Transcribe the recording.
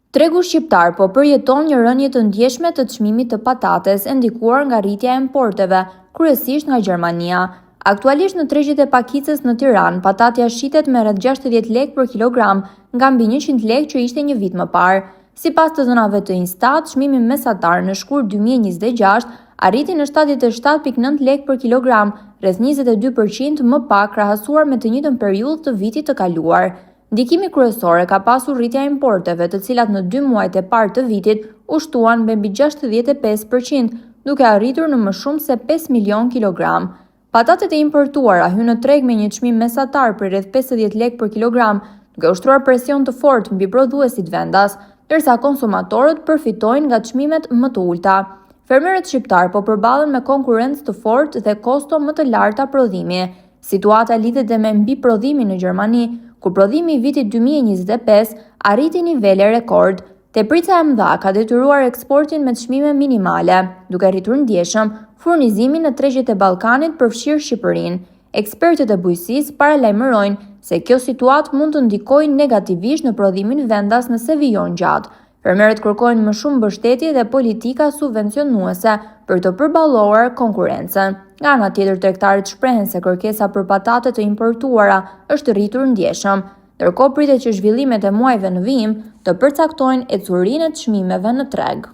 Tregu shqiptar po përjeton një rënje të ndjeshme të çmimit të patates e ndikuar nga rritja e importeve, kryesisht nga Gjermania. Aktualisht në tregjet e Pakicës në Tiranë, patatja shitet me rreth 60 lekë për kilogram, nga mbi 100 lekë që ishte një vit më parë. Sipas të dhënave të Instat, çmimi mesatar në shkurt 2026 arriti në 77.9 lekë për kilogram, rreth 22% më pak krahasuar me të njëjtën periudhë të vitit të kaluar. Ndikimi kryesor ka pasur rritja e importeve, të cilat në 2 muajt e parë të vitit u shtuan me mbi 65%, duke arritur në më shumë se 5 milion kilogram. Patatet e importuara hyn në treg me një çmim mesatar për rreth 50 lekë për kilogram, duke ushtruar presion të fortë mbi prodhuesit vendas, ndërsa konsumatorët përfitojnë nga çmimet më të ulta. Fermerët shqiptar po përballen me konkurrencë të fortë dhe kosto më të larta prodhimi. Situata lidhet dhe me mbiprodhimin në Gjermani, ku prodhimi i vitit 2025 arriti nivele rekord. Teprica e mëdha ka detyruar eksportin me çmime minimale, duke rritur ndjeshëm furnizimin në tregjet e Ballkanit përfshirë Shqipërinë. Ekspertët e bujqësisë paralajmërojnë se kjo situatë mund të ndikojë negativisht në prodhimin vendas nëse vijon gjatë. Fermerët kërkojnë më shumë mbështetje dhe politika subvencionuese për të përballuar konkurrencën. Nga ana tjetër, tregtarët shprehen se kërkesa për patate të importuara është rritur ndjeshëm, ndërkohë pritet që zhvillimet e muajve në vijim të përcaktojnë ecurinë e çmimeve në treg.